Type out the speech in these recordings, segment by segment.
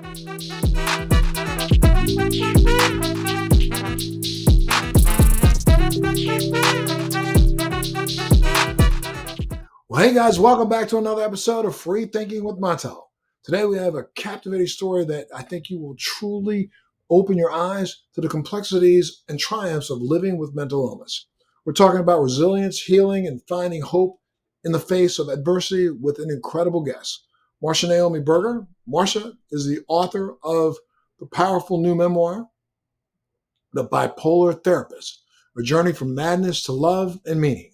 Well, hey guys, welcome back to another episode of Free Thinking with Montel. Today we have a captivating story that I think you will truly open your eyes to the complexities and triumphs of living with mental illness. We're talking about resilience, healing, and finding hope in the face of adversity with an incredible guest. Marcia Naomi Berger. Marcia is the author of the powerful new memoir, The Bipolar Therapist, A Journey from Madness to Love and Meaning.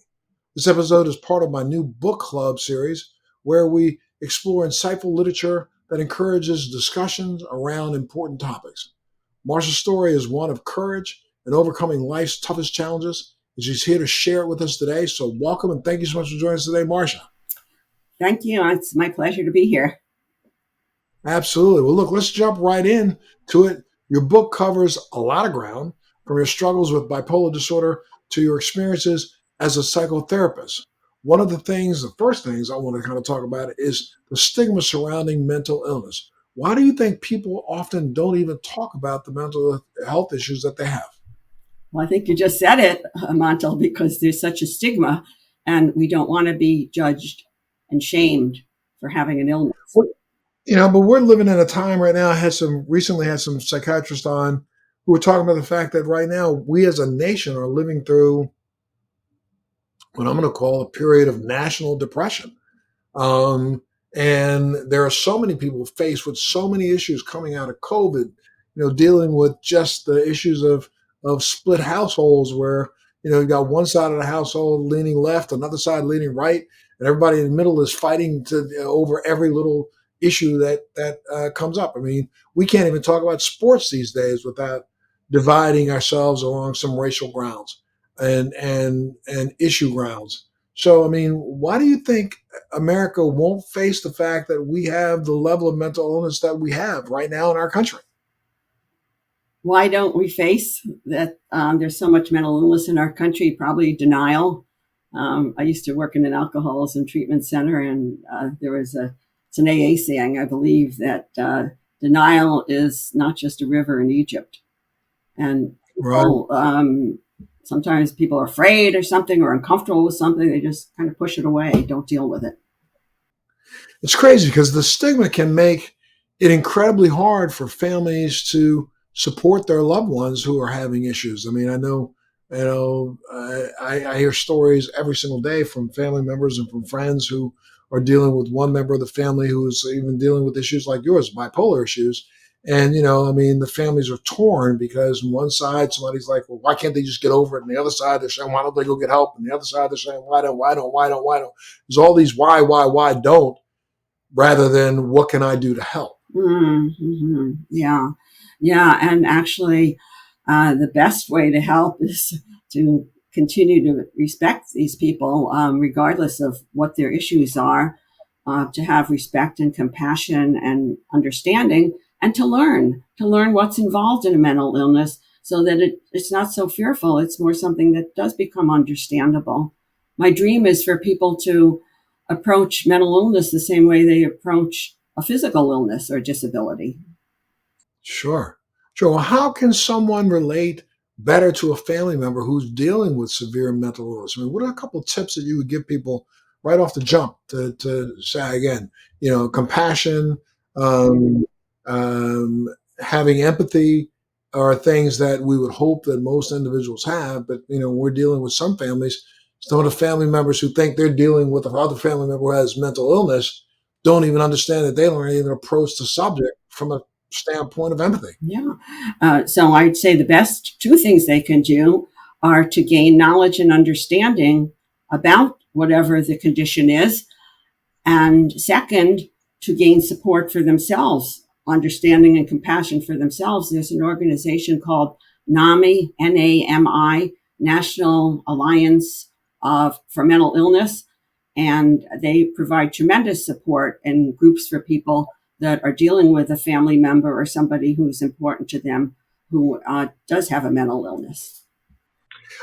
This episode is part of my new book club series where we explore insightful literature that encourages discussions around important topics. Marcia's story is one of courage and overcoming life's toughest challenges, and she's here to share it with us today. So welcome and thank you so much for joining us today, Marcia. Thank you. It's my pleasure to be here. Absolutely. Well, look, let's jump right into it. Your book covers a lot of ground, from your struggles with bipolar disorder to your experiences as a psychotherapist. One of the first things I want to kind of talk about is the stigma surrounding mental illness. Why do you think people often don't even talk about the mental health issues that they have? Well, I think you just said it, Montel, because there's such a stigma and we don't want to be judged and shamed for having an illness. But we're living in a time right now. I recently had some psychiatrists on who were talking about the fact that right now we as a nation are living through what I'm going to call a period of national depression. And there are so many people faced with so many issues coming out of COVID, dealing with just the issues of split households where, you got one side of the household leaning left, another side leaning right, and everybody in the middle is fighting over every little issue that comes up. I mean, we can't even talk about sports these days without dividing ourselves along some racial grounds and issue grounds. So, I mean, why do you think America won't face the fact that we have the level of mental illness that we have right now in our country? Why don't we face that there's so much mental illness in our country? Probably denial. I used to work in an alcoholism treatment center, and it's an AA saying, I believe, that denial is not just a river in Egypt. And Right. Sometimes people are afraid or something or uncomfortable with something. They just kind of push it away, don't deal with it. It's crazy because the stigma can make it incredibly hard for families to support their loved ones who are having issues. I mean, I hear stories every single day from family members and from friends who are dealing with one member of the family who's even dealing with issues like yours, bipolar issues. And, the families are torn because on one side, somebody's like, well, why can't they just get over it? And the other side, they're saying, why don't they go get help? And the other side, they're saying, why don't? There's all these why don't, rather than what can I do to help? Mm-hmm. Yeah. Yeah. And actually, the best way to help is to continue to respect these people, regardless of what their issues are, to have respect and compassion and understanding, and to learn what's involved in a mental illness so that it's not so fearful. It's more something that does become understandable. My dream is for people to approach mental illness the same way they approach a physical illness or disability. Sure. Well, how can someone relate better to a family member who's dealing with severe mental illness? I mean, what are a couple of tips that you would give people right off the jump to say, again, compassion, having empathy are things that we would hope that most individuals have. But, we're dealing with some families, some of the family members who think they're dealing with another family member who has mental illness don't even understand that they don't even approach the subject from a standpoint of empathy. Yeah. So I'd say the best two things they can do are to gain knowledge and understanding about whatever the condition is. And second, to gain support for themselves, understanding and compassion for themselves. There's an organization called NAMI, N-A-M-I, National Alliance for Mental Illness. And they provide tremendous support and groups for people that are dealing with a family member or somebody who's important to them who does have a mental illness.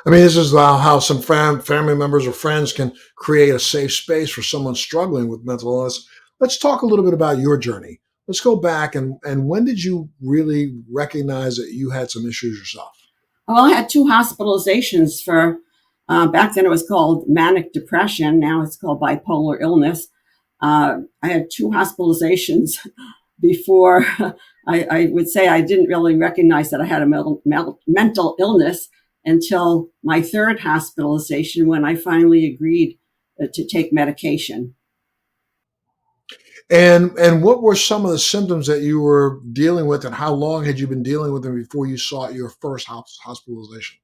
I mean, this is how some family members or friends can create a safe space for someone struggling with mental illness. Let's talk a little bit about your journey. let's go back and when did you really recognize that you had some issues yourself? Well, I had 2 hospitalizations for, back then it was called manic depression. Now it's called bipolar illness. I had 2 hospitalizations before I would say I didn't really recognize that I had a mental illness until my 3rd hospitalization, when I finally agreed to take medication. And what were some of the symptoms that you were dealing with, and how long had you been dealing with them before you sought your first hospitalization?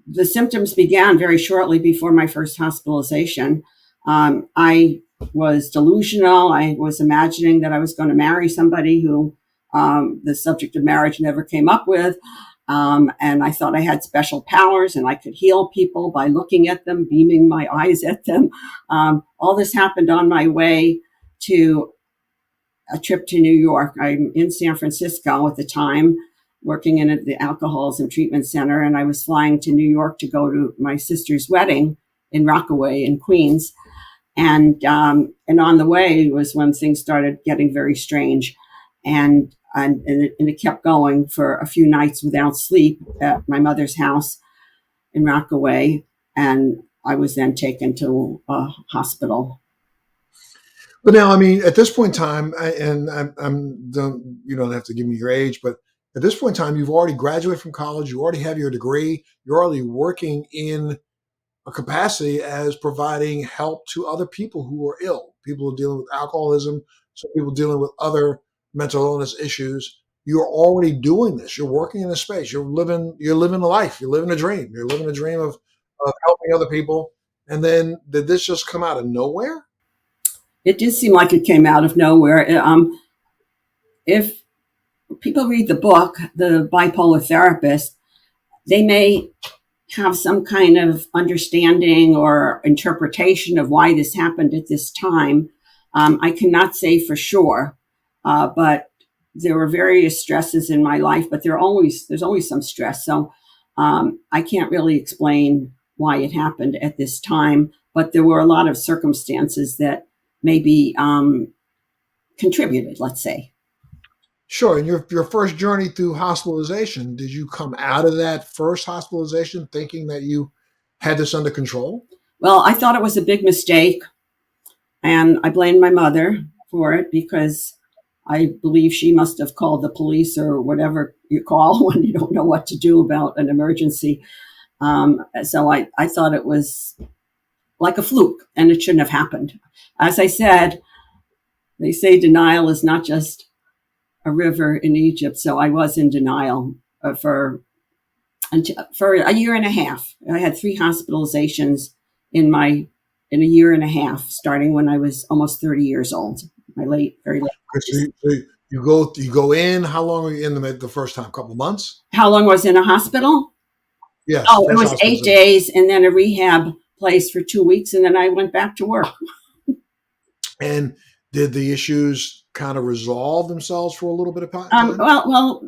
The symptoms began very shortly before my first hospitalization. I was delusional. I was imagining that I was going to marry somebody who the subject of marriage never came up with. And I thought I had special powers and I could heal people by looking at them, beaming my eyes at them. All this happened on my way to a trip to New York. I'm in San Francisco at the time, working in the Alcoholism Treatment Center, and I was flying to New York to go to my sister's wedding in Rockaway in Queens. And on the way was when things started getting very strange, and it kept going for a few nights without sleep at my mother's house in Rockaway, and I was then taken to a hospital. But now, I mean, at this point in time, don't, you don't have to give me your age, but at this point in time, you've already graduated from college, you already have your degree, you're already working in a capacity as providing help to other people who are ill, people who are dealing with alcoholism, some people dealing with other mental illness issues. You're already doing this. You're working in a space. You're living a life. You're living a dream. You're living a dream of helping other people. And then did this just come out of nowhere? It did seem like it came out of nowhere. If people read the book, The Bipolar Therapist, they may have some kind of understanding or interpretation of why this happened at this time. I cannot say for sure, but there were various stresses in my life, but there's always some stress. So I can't really explain why it happened at this time, but there were a lot of circumstances that maybe contributed, let's say. Sure. And your first journey through hospitalization, did you come out of that first hospitalization thinking that you had this under control? Well, I thought it was a big mistake, and I blamed my mother for it because I believe she must have called the police or whatever you call when you don't know what to do about an emergency. So I thought it was like a fluke and it shouldn't have happened. As I said, they say denial is not just a river in Egypt. So I was in denial for a year and a half. I had 3 hospitalizations in a year and a half, starting when I was almost 30 years old. Very late. So you go in. How long were you in the first time? A couple of months? How long was in a hospital? Yes. Oh, it was 8 days, and then a rehab place for 2 weeks, and then I went back to work. And did the issues kind of resolve themselves for a little bit of time? Well,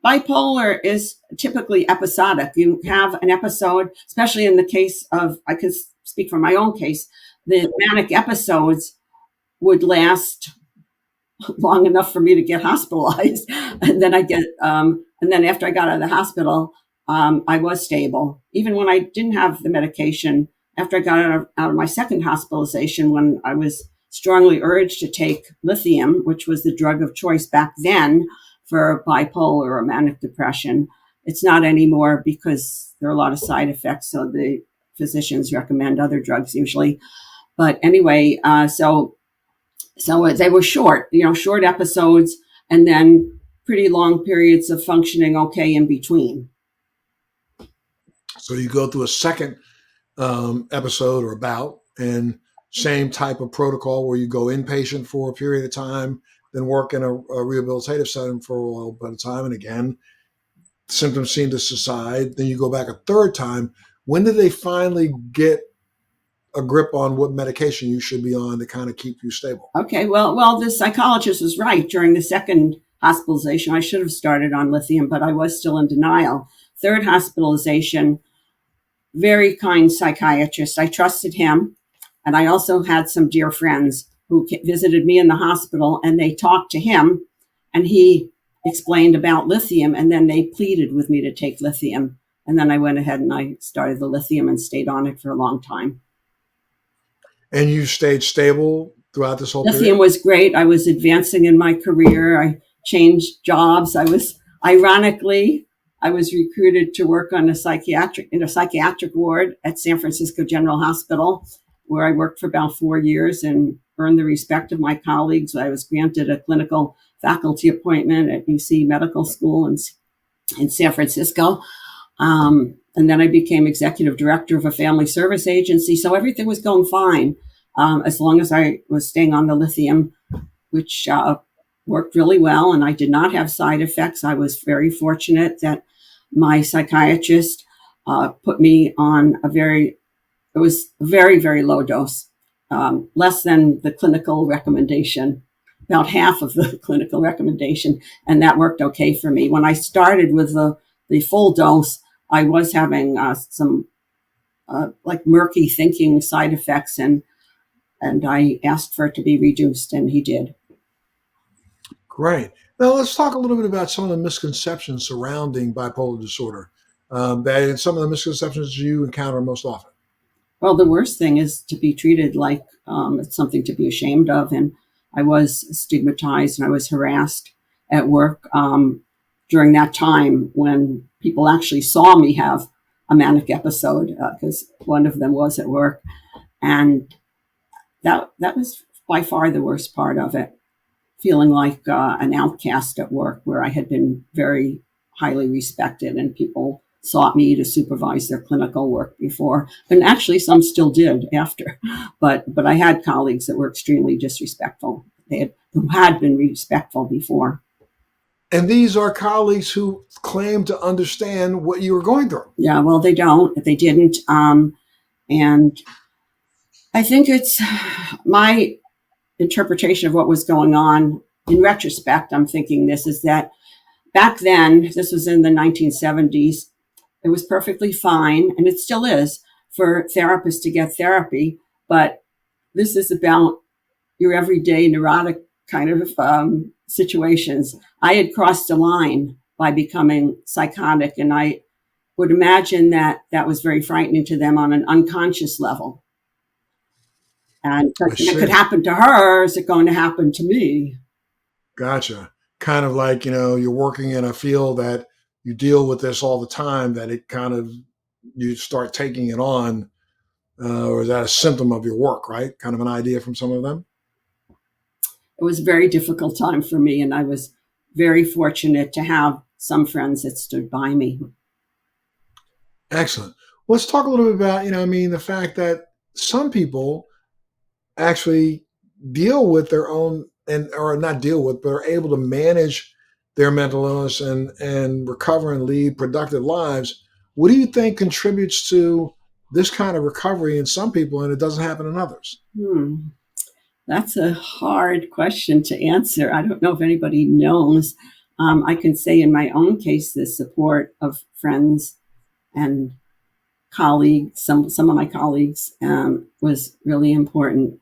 bipolar is typically episodic. You have an episode, especially in the case of, I can speak from my own case, the manic episodes would last long enough for me to get hospitalized. And then and then after I got out of the hospital, I was stable. Even when I didn't have the medication, after I got out of my second hospitalization, when I was strongly urged to take lithium, which was the drug of choice back then for bipolar or manic depression. It's not anymore because there are a lot of side effects. So the physicians recommend other drugs usually. But anyway, so they were short episodes, and then pretty long periods of functioning okay in between. So you go through a second episode or bout, and same type of protocol where you go inpatient for a period of time, then work in a rehabilitative setting for a little bit of time, and again, symptoms seem to subside. Then you go back a third time. When did they finally get a grip on what medication you should be on to kind of keep you stable? Okay, well, the psychologist was right. During the second hospitalization, I should have started on lithium, but I was still in denial. Third hospitalization, very kind psychiatrist. I trusted him. And I also had some dear friends who visited me in the hospital, and they talked to him, and he explained about lithium, and then they pleaded with me to take lithium. And then I went ahead and I started the lithium and stayed on it for a long time. And you stayed stable throughout this whole Lithium period? was great. I was advancing in my career. I changed jobs. Ironically, I was recruited to work in a psychiatric ward at San Francisco General Hospital, where I worked for about 4 years and earned the respect of my colleagues. I was granted a clinical faculty appointment at UC Medical School in San Francisco. And then I became executive director of a family service agency. So everything was going fine, as long as I was staying on the lithium, which worked really well. And I did not have side effects. I was very fortunate that my psychiatrist put me on it was a very, very low dose, less than the clinical recommendation, about half of the clinical recommendation. And that worked okay for me. When I started with the full dose, I was having some like murky thinking side effects, and I asked for it to be reduced, and he did. Great. Now let's talk a little bit about some of the misconceptions surrounding bipolar disorder. And some of the misconceptions you encounter most often. Well, the worst thing is to be treated like it's something to be ashamed of. And I was stigmatized and I was harassed at work during that time when people actually saw me have a manic episode, because one of them was at work. And that was by far the worst part of it, feeling like an outcast at work where I had been very highly respected and people sought me to supervise their clinical work before. And actually some still did after. But I had colleagues that were extremely disrespectful. Who had been respectful before. And these are colleagues who claim to understand what you were going through. Yeah, well, they didn't. And I think it's my interpretation of what was going on. In retrospect, I'm thinking this is that back then, this was in the 1970s, it was perfectly fine, and it still is, for therapists to get therapy. But this is about your everyday neurotic kind of situations. I had crossed a line by becoming psychotic, and I would imagine that was very frightening to them on an unconscious level. And if it could happen to her, is it going to happen to me? Gotcha. Kind of like, you're working in a field that you deal with this all the time, that it kind of, you start taking it on, or is that a symptom of your work, right? Kind of an idea from some of them? It was a very difficult time for me, and I was very fortunate to have some friends that stood by me. Excellent. Let's talk a little bit about, the fact that some people actually deal with their own, or not deal with, but are able to manage their mental illness and recover and lead productive lives. What do you think contributes to this kind of recovery in some people and it doesn't happen in others? That's a hard question to answer. I don't know if anybody knows. I can say in my own case, the support of friends and colleagues, some of my colleagues, was really important.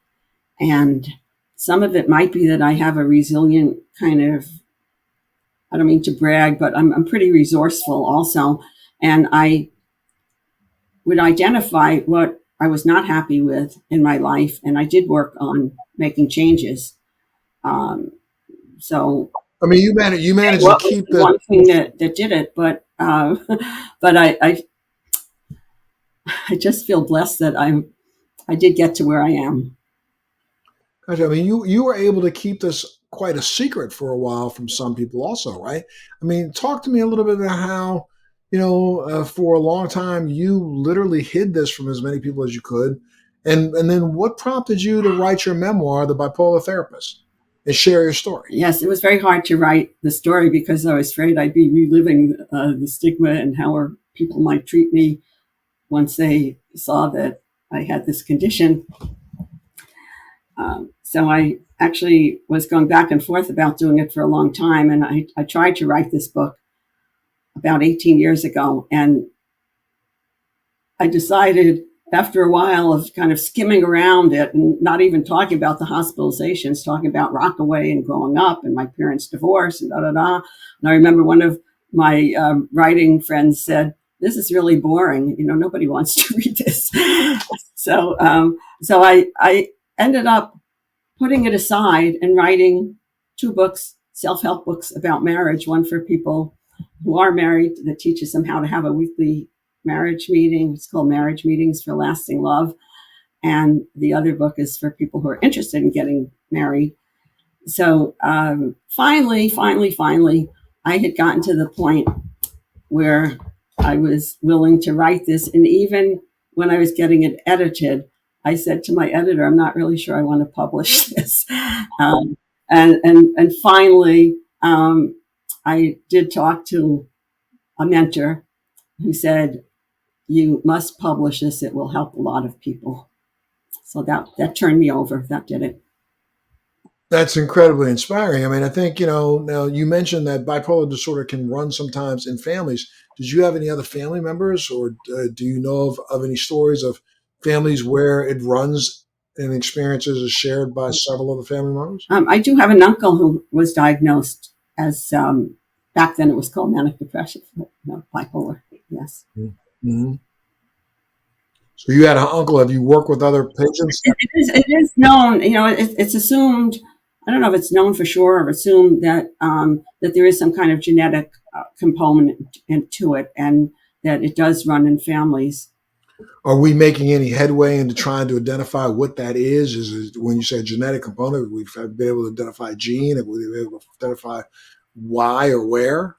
And some of it might be that I have a resilient kind of, I don't mean to brag, but I'm pretty resourceful also. And I would identify what I was not happy with in my life. And I did work on making changes. So you managed to keep the one thing that did it, but I just feel blessed that I did get to where I am. Gotcha. You were able to keep this quite a secret for a while from some people also, right? Talk to me a little bit about how, for a long time, you literally hid this from as many people as you could. And then what prompted you to write your memoir, The Bipolar Therapist, and share your story? Yes, it was very hard to write the story because I was afraid I'd be reliving the stigma and how people might treat me once they saw that I had this condition. So I actually was going back and forth about doing it for a long time. And I tried to write this book about 18 years ago. And I decided after a while of kind of skimming around it and not even talking about the hospitalizations, talking about Rockaway and growing up and my parents' divorce and da da da. And I remember one of my writing friends said, "This is really boring. Nobody wants to read this." So I ended up putting it aside and writing 2 books, self-help books about marriage. One for people who are married that teaches them how to have a weekly marriage meeting. It's called Marriage Meetings for Lasting Love. And the other book is for people who are interested in getting married. So finally, I had gotten to the point where I was willing to write this. And even when I was getting it edited, I said to my editor, "I'm not really sure I want to publish this." And finally, I did talk to a mentor who said, "You must publish this. It will help a lot of people." So that turned me over. That did it. That's incredibly inspiring. I mean, I think, now you mentioned that bipolar disorder can run sometimes in families. Did you have any other family members, or do you know of any stories of families where it runs and experiences are shared by several other family members? I do have an uncle who was diagnosed as, back then it was called manic depression, bipolar. Yes. Mm-hmm. So you had an uncle. Have you worked with other patients? It is known. It's assumed. I don't know if it's known for sure or assumed that that there is some kind of genetic component to it, and that it does run in families. Are we making any headway into trying to identify what that is? Is it, when you say genetic component, we've been able to identify gene, have we been able to identify why or where?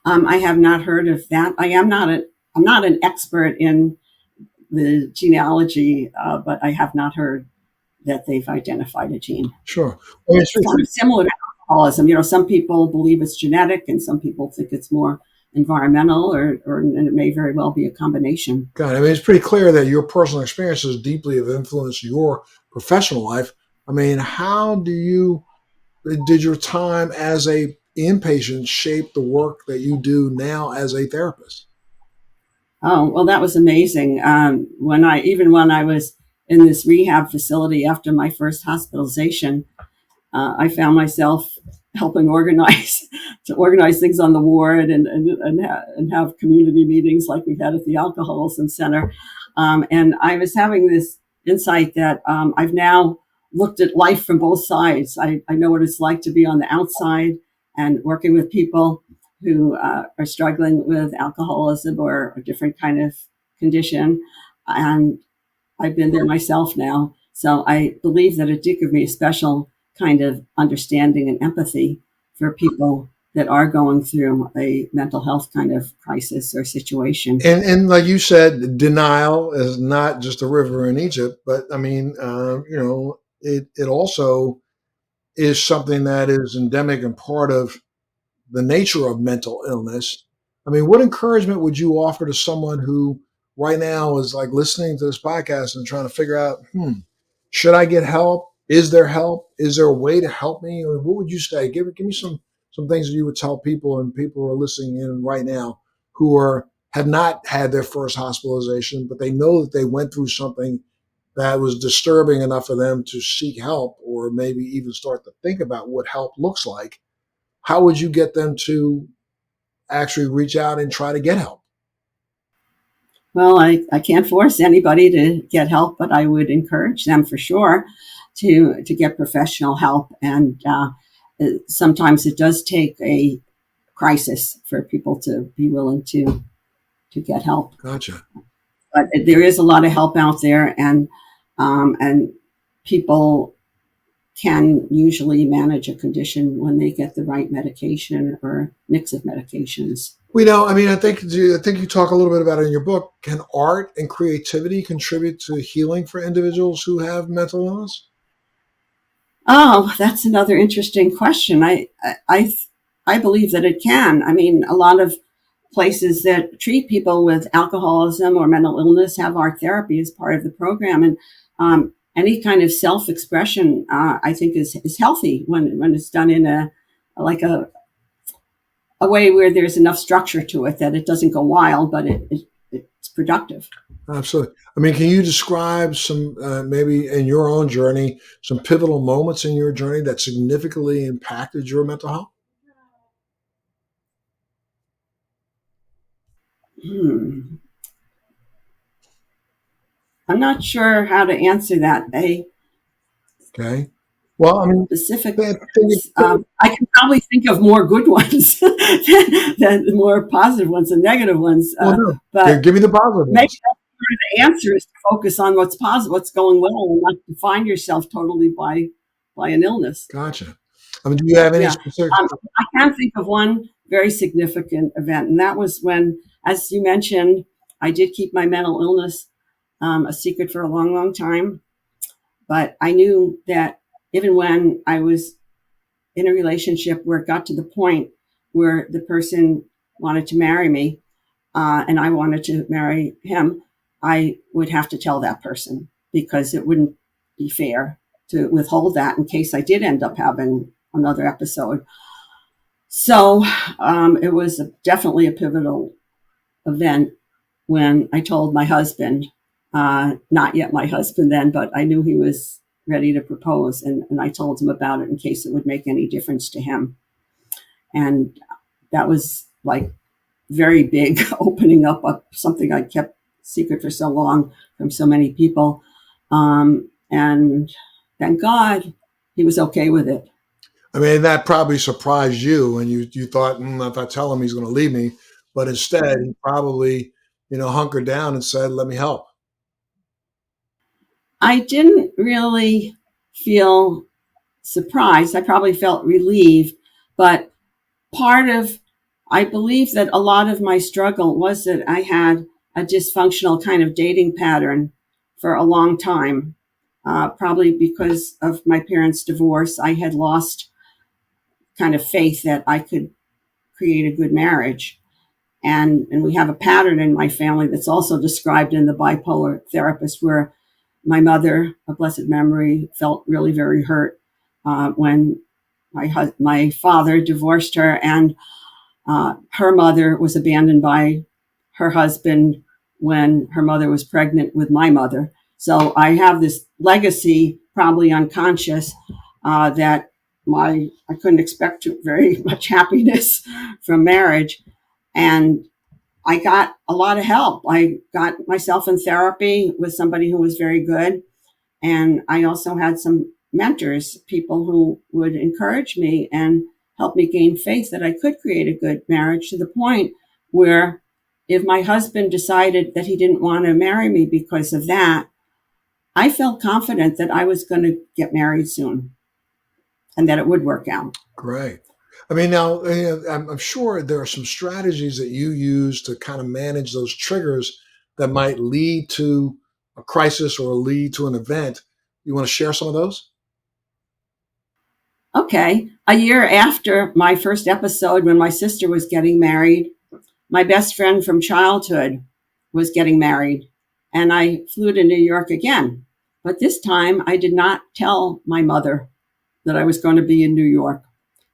I have not heard of that. I'm not an expert in the genealogy, but I have not heard that they've identified a gene. Sure. It's kind of similar to alcoholism. Some people believe it's genetic, and some people think it's more environmental, and it may very well be a combination. God, I mean, it's pretty clear that your personal experiences deeply have influenced your professional life. I mean, did your time as a inpatient shape the work that you do now as a therapist? Oh, well, that was amazing. When I was in this rehab facility after my first hospitalization, I found myself helping organize things on the ward and have community meetings like we had at the Alcoholism Center. And I was having this insight that I've now looked at life from both sides. I know what it's like to be on the outside and working with people who are struggling with alcoholism or a different kind of condition. And I've been there myself now. So I believe that it did give me a special kind of understanding and empathy for people that are going through a mental health kind of crisis or situation. And like you said, denial is not just a river in Egypt, but I mean, it also is something that is endemic and part of the nature of mental illness. I mean, what encouragement would you offer to someone who right now is like listening to this podcast and trying to figure out, should I get help? Is there help? Is there a way to help me? Or what would you say? Give me some things that you would tell people, and people who are listening in right now who have not had their first hospitalization, but they know that they went through something that was disturbing enough for them to seek help, or maybe even start to think about what help looks like. How would you get them to actually reach out and try to get help? Well, I can't force anybody to get help, but I would encourage them for sure to get professional help. And sometimes it does take a crisis for people to be willing to get help. Gotcha. But there is a lot of help out there, and people can usually manage a condition when they get the right medication or mix of medications. I mean, I think you talk a little bit about it in your book. Can art and creativity contribute to healing for individuals who have mental illness? Oh, that's another interesting question. I believe that it can. I mean, a lot of places that treat people with alcoholism or mental illness have art therapy as part of the program, and any kind of self-expression, I think, is healthy when it's done in a way where there's enough structure to it that it doesn't go wild, but it's productive. Absolutely. I mean, can you describe some, maybe in your own journey, some pivotal moments in your journey that significantly impacted your mental health? I'm not sure how to answer that. Okay. Well, I mean, Specific. think, think, I can probably think of more good ones than the more positive ones and negative ones. well, no, But give me the positive maybe ones. that's part of the answer is to focus on what's positive, what's going well, and not define yourself totally by an illness. Gotcha. I mean, do you have any Yeah. specific? I can think of one very significant event, and that was when, as you mentioned, I did keep my mental illness a secret for a long, long time. But I knew that even when I was in a relationship where it got to the point where the person wanted to marry me and I wanted to marry him, I would have to tell that person because it wouldn't be fair to withhold that in case I did end up having another episode. So it was definitely a pivotal event when I told my husband, not yet my husband then, but I knew he was ready to propose. And I told him about it in case it would make any difference to him. And that was like very big, opening up something I kept secret for so long from so many people. And thank God he was okay with it. I mean, that probably surprised you, and you thought, if I tell him, he's going to leave me. But instead, he probably, hunkered down and said, "Let me help." I didn't really feel surprised. I probably felt relieved, but I believe that a lot of my struggle was that I had a dysfunctional kind of dating pattern for a long time. Probably because of my parents' divorce, I had lost kind of faith that I could create a good marriage. And we have a pattern in my family that's also described in the Bipolar Therapist, where my mother, a blessed memory, felt really very hurt when my father divorced her, and her mother was abandoned by her husband when her mother was pregnant with my mother. So I have this legacy, probably unconscious, that I couldn't expect very much happiness from marriage. And I got a lot of help. I got myself in therapy with somebody who was very good. And I also had some mentors, people who would encourage me and help me gain faith that I could create a good marriage, to the point where if my husband decided that he didn't want to marry me because of that, I felt confident that I was going to get married soon and that it would work out. Great. I mean, now I'm sure there are some strategies that you use to kind of manage those triggers that might lead to a crisis or lead to an event. You want to share some of those? Okay. A year after my first episode, when my sister was getting married, my best friend from childhood was getting married, and I flew to New York again. But this time I did not tell my mother that I was going to be in New York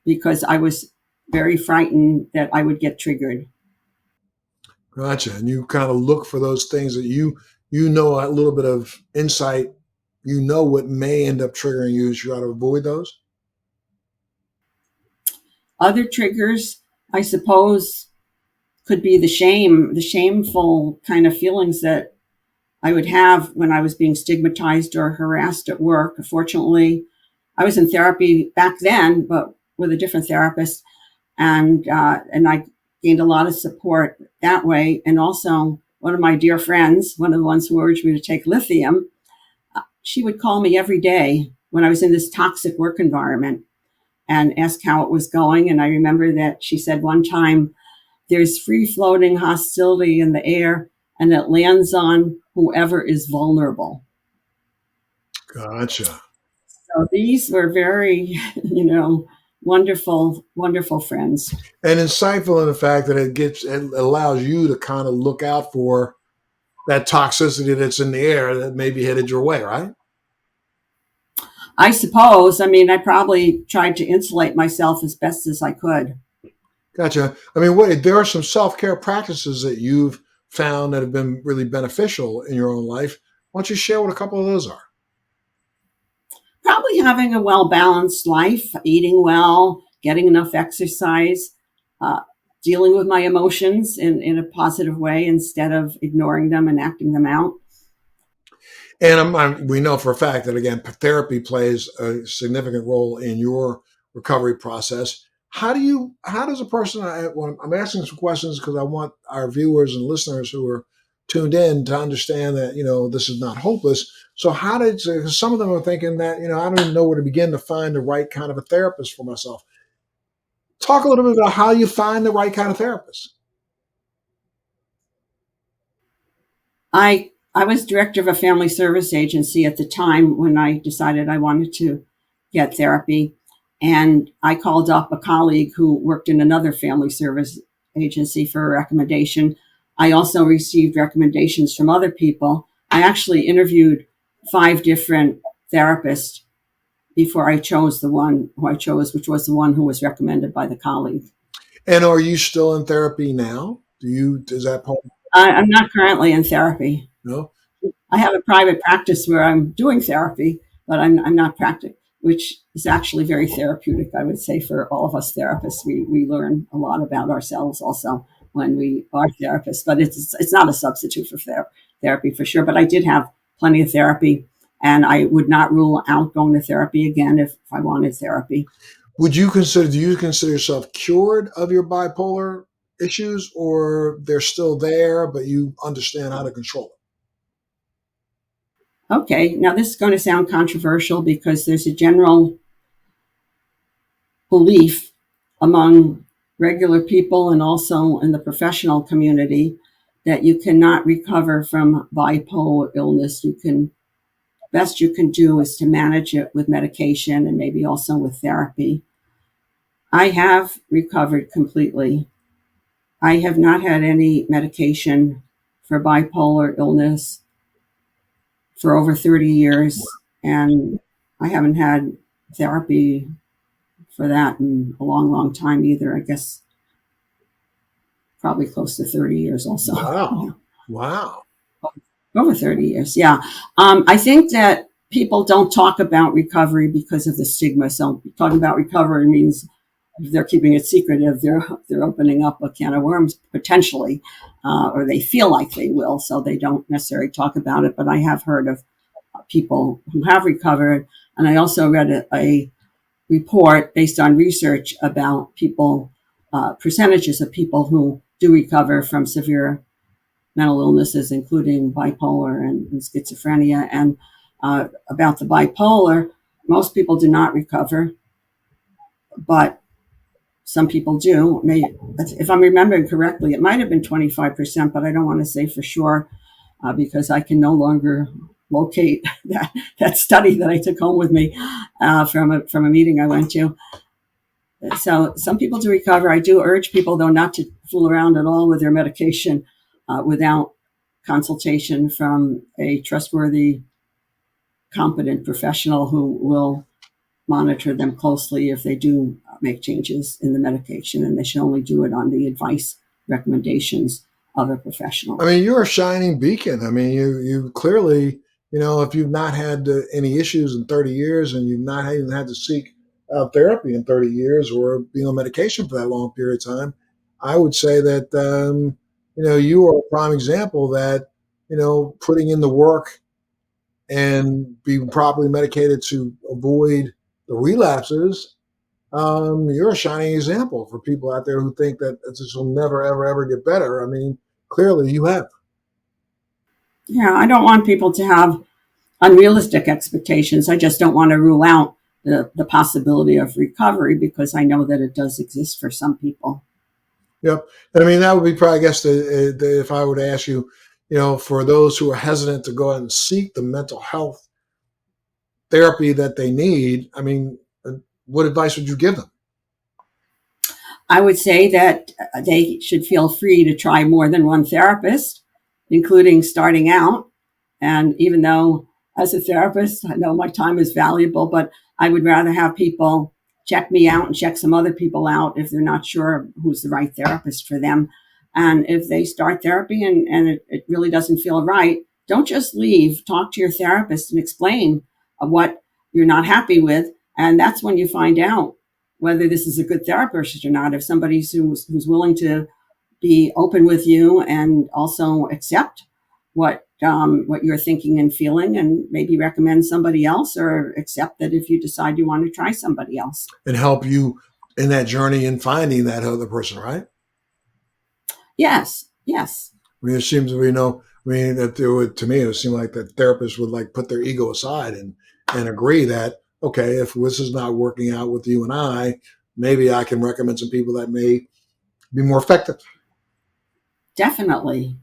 because I was very frightened that I would get triggered. Gotcha. And you kind of look for those things that you know a little bit of insight. You know what may end up triggering you. So you try to avoid those. Other triggers, I suppose, could be the shameful kind of feelings that I would have when I was being stigmatized or harassed at work. Fortunately, I was in therapy back then, but with a different therapist, and I gained a lot of support that way. And also, one of my dear friends, one of the ones who urged me to take lithium, she would call me every day when I was in this toxic work environment and ask how it was going. And I remember that she said one time, "There's free floating hostility in the air, and it lands on whoever is vulnerable." Gotcha. So these were very, wonderful, wonderful friends. And insightful in the fact that it allows you to kind of look out for that toxicity that's in the air that may be headed your way, right? I suppose. I mean, I probably tried to insulate myself as best as I could. Gotcha. I mean, wait, there are some self-care practices that you've found that have been really beneficial in your own life. Why don't you share what a couple of those are? Probably having a well-balanced life, eating well, getting enough exercise, uh, dealing with my emotions in a positive way instead of ignoring them and acting them out. And we know for a fact that, again, therapy plays a significant role in your recovery process. How does a person, well, I'm asking some questions because I want our viewers and listeners who are tuned in to understand that, this is not hopeless. So because some of them are thinking that, I don't even know where to begin to find the right kind of a therapist for myself. Talk a little bit about how you find the right kind of therapist. I was director of a family service agency at the time when I decided I wanted to get therapy. And I called up a colleague who worked in another family service agency for a recommendation. I also received recommendations from other people. I actually interviewed 5 different therapists before I chose the one who I chose, which was the one who was recommended by the colleague. And are you still in therapy now? Is that part? I'm not currently in therapy. No? I have a private practice where I'm doing therapy, but I'm not practicing, which is actually very therapeutic, I would say, for all of us therapists. We learn a lot about ourselves also when we are therapists, but it's not a substitute for therapy for sure. But I did have plenty of therapy, and I would not rule out going to therapy again if I wanted therapy. Do you consider yourself cured of your bipolar issues, or they're still there, but you understand how to control it? Okay, now this is going to sound controversial because there's a general belief among regular people and also in the professional community that you cannot recover from bipolar illness. Best you can do is to manage it with medication and maybe also with therapy. I have recovered completely. I have not had any medication for bipolar illness for over 30 years, and I haven't had therapy for that in a long, long time either. I guess probably close to 30 years also. Wow. Wow. Over 30 years, yeah. I think that people don't talk about recovery because of the stigma. So talking about recovery means if they're keeping it secretive, they're opening up a can of worms potentially, or they feel like they will, so they don't necessarily talk about it. But I have heard of people who have recovered, and I also read a report based on research about people, percentages of people who do recover from severe mental illnesses, including bipolar and schizophrenia. And about the bipolar, most people do not recover, but some people do. If I'm remembering correctly, it might have been 25%, but I don't want to say for sure because I can no longer locate that study that I took home with me from a meeting I went to. So some people do recover. I do urge people, though, not to fool around at all with their medication without consultation from a trustworthy, competent professional who will monitor them closely if they do make changes in the medication, and they should only do it on the advice recommendations of a professional. I mean, you're a shining beacon. I mean, you clearly, if you've not had any issues in 30 years and you've not even had to seek out therapy in 30 years or be on medication for that long period of time, I would say that, you are a prime example that, putting in the work and being properly medicated to avoid the relapses, you're a shining example for people out there who think that this will never, ever, ever get better. I mean, clearly you have. Yeah, I don't want people to have unrealistic expectations. I just don't want to rule out the possibility of recovery because I know that it does exist for some people. Yep. And I mean, that would be probably, I guess, if I were to ask you, for those who are hesitant to go out and seek the mental health therapy that they need, I mean, what advice would you give them? I would say that they should feel free to try more than one therapist, including starting out. And even though as a therapist, I know my time is valuable, but I would rather have people check me out and check some other people out if they're not sure who's the right therapist for them. And if they start therapy and it really doesn't feel right, don't just leave. Talk to your therapist and explain what you're not happy with. And that's when you find out whether this is a good therapist or not. If somebody's who's willing to be open with you and also accept what you're thinking and feeling, and maybe recommend somebody else, or accept that if you decide you want to try somebody else. And help you in that journey in finding that other person, right? Yes, yes. I mean, it seems to be that there would, to me, it would seem like that therapists would like put their ego aside and agree that, okay, if this is not working out with you and I, maybe I can recommend some people that may be more effective. Definitely.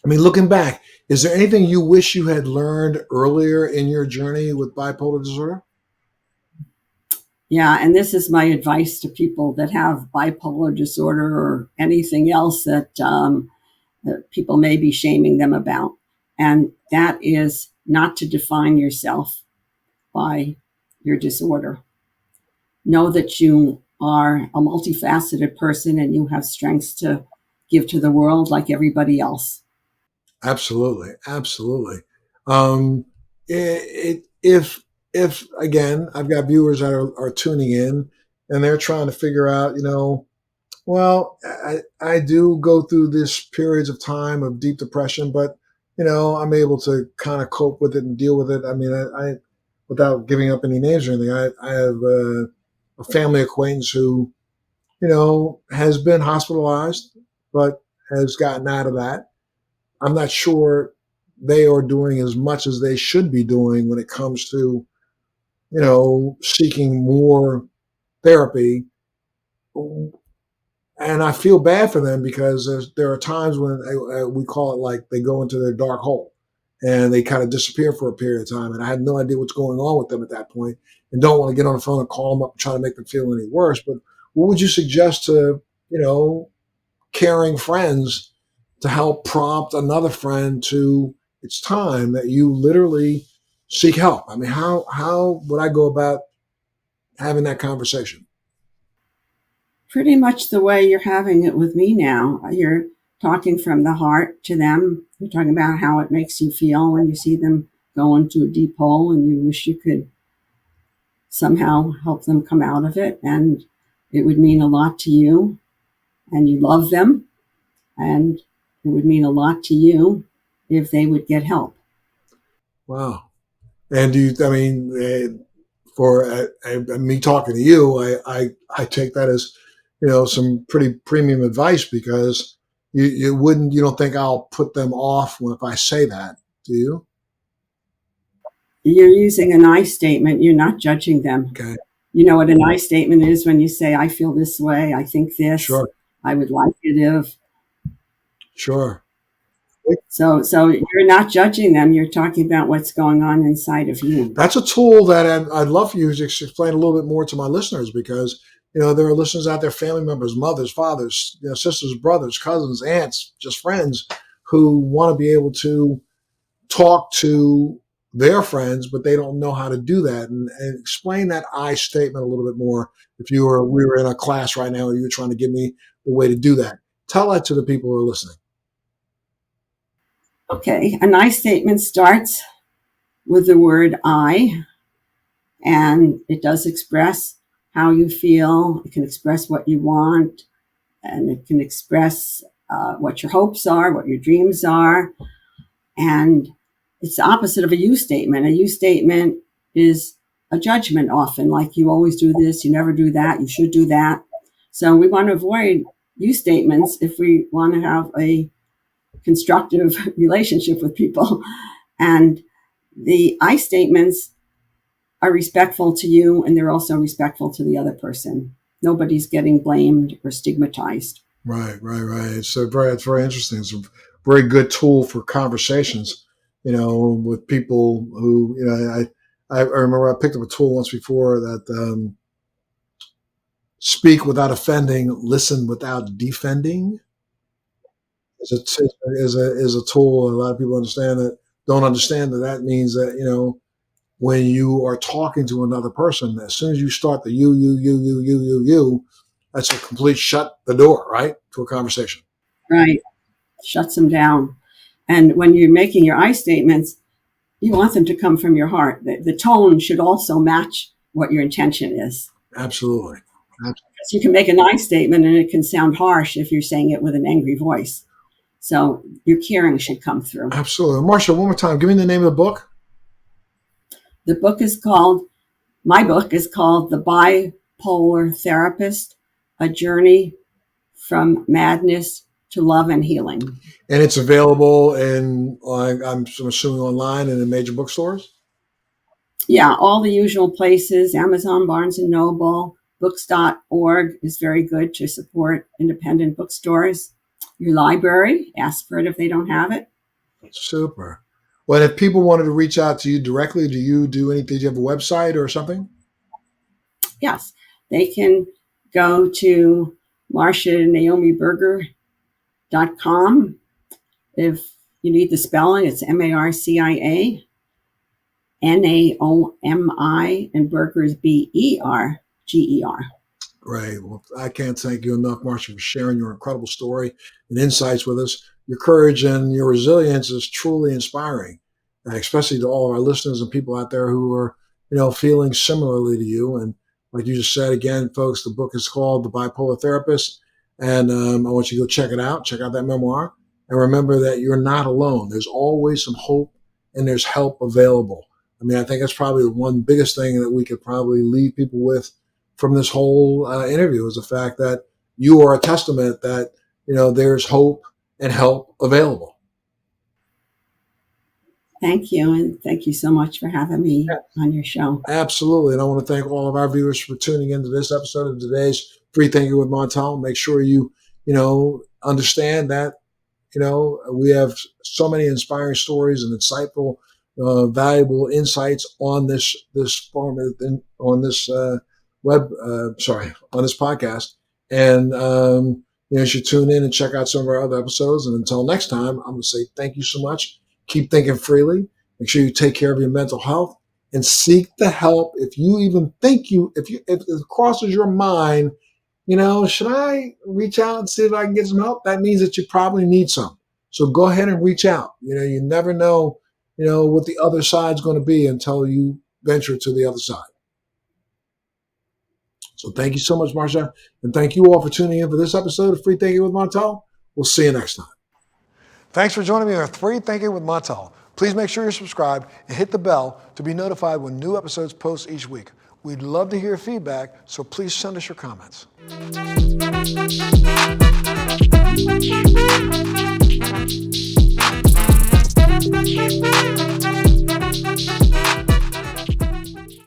I mean, looking back, is there anything you wish you had learned earlier in your journey with bipolar disorder? Yeah, and this is my advice to people that have bipolar disorder or anything else that people may be shaming them about. And that is not to define yourself by your disorder. Know that you are a multifaceted person and you have strengths to give to the world like everybody else. Absolutely, absolutely. Um, if again, I've got viewers that are tuning in and they're trying to figure out, well, I do go through this periods of time of deep depression, but I'm able to kind of cope with it and deal with it. I mean, I without giving up any names or anything, I have a family acquaintance who, has been hospitalized, but has gotten out of that. I'm not sure they are doing as much as they should be doing when it comes to, seeking more therapy. And I feel bad for them because there are times when we call it like they go into their dark hole and they kind of disappear for a period of time. And I have no idea what's going on with them at that point and don't want to get on the phone and call them up and try to make them feel any worse. But what would you suggest to, caring friends to help prompt another friend to, it's time that you literally seek help? I mean, how would I go about having that conversation? Pretty much the way you're having it with me now. You're talking from the heart to them. You're talking about how it makes you feel when you see them go into a deep hole and you wish you could somehow help them come out of it. And it would mean a lot to you, and you love them, and it would mean a lot to you if they would get help. Wow. And do you, I mean, for me talking to you, I take that as, some pretty premium advice because you don't think I'll put them off if I say that, do you? You're using an I statement. You're not judging them. Okay. You know what an I statement is when you say, I feel this way, I think this, Sure. I would like it if. Sure. So you're not judging them. You're talking about what's going on inside of you. That's a tool that I'd love for you to explain a little bit more to my listeners because, there are listeners out there, family members, mothers, fathers, sisters, brothers, cousins, aunts, just friends who want to be able to talk to their friends, but they don't know how to do that. And explain that I statement a little bit more. If we were in a class right now, and you were trying to give me the way to do that. Tell that to the people who are listening. Okay, an I statement starts with the word I, and it does express how you feel. It can express what you want, and it can express what your hopes are, what your dreams are. And it's the opposite of a you statement. A you statement is a judgment often, like you always do this, you never do that, you should do that. So we want to avoid you statements if we want to have a constructive relationship with people. And the I statements are respectful to you, and they're also respectful to the other person. Nobody's getting blamed or stigmatized. Right. It's very interesting. It's a very good tool for conversations, with people who, I remember I picked up a tool once before that speak without offending, listen without defending is a tool. A lot of people don't understand that means that, when you are talking to another person, as soon as you start the you, that's a complete shut the door, right, to a conversation. Right. Shuts them down. And when you're making your I statements, you want them to come from your heart. The tone should also match what your intention is. Absolutely. Because you can make an I statement and it can sound harsh if you're saying it with an angry voice. So your caring should come through. Absolutely. Marcia, one more time, give me the name of the book. My book is called The Bipolar Therapist, A Journey from Madness to Love and Healing. And it's available in, I'm assuming, online and in major bookstores? Yeah, all the usual places, Amazon, Barnes & Noble, books.org is very good to support independent bookstores. Your library, ask for it if they don't have it. Super. Well, if people wanted to reach out to you directly, do you do anything? Do you have a website or something? Yes, they can go to marcianaomiberger.com. If you need the spelling, it's MarciaNaomi and Berger is Berger. Great. Well, I can't thank you enough, Marcia, for sharing your incredible story and insights with us. Your courage and your resilience is truly inspiring, especially to all of our listeners and people out there who are, feeling similarly to you. And like you just said, again, folks, the book is called The Bipolar Therapist. And I want you to go check it out. Check out that memoir. And remember that you're not alone. There's always some hope and there's help available. I mean, I think that's probably the one biggest thing that we could probably leave people with from this whole interview is the fact that you are a testament that, there's hope and help available. Thank you. And thank you so much for having me on your show. Absolutely. And I want to thank all of our viewers for tuning into this episode of today's Free Thinking with Montel. Make sure you, understand that, we have so many inspiring stories and insightful, valuable insights on this format, on this on this podcast. And, you should tune in and check out some of our other episodes. And until next time, I'm going to say thank you so much. Keep thinking freely. Make sure you take care of your mental health and seek the help. If you even think if it crosses your mind, should I reach out and see if I can get some help? That means that you probably need some. So go ahead and reach out. You never know, what the other side's going to be until you venture to the other side. So thank you so much, Marcia. And thank you all for tuning in for this episode of Free Thinking with Montel. We'll see you next time. Thanks for joining me on Free Thinking with Montel. Please make sure you're subscribed and hit the bell to be notified when new episodes post each week. We'd love to hear feedback, so please send us your comments.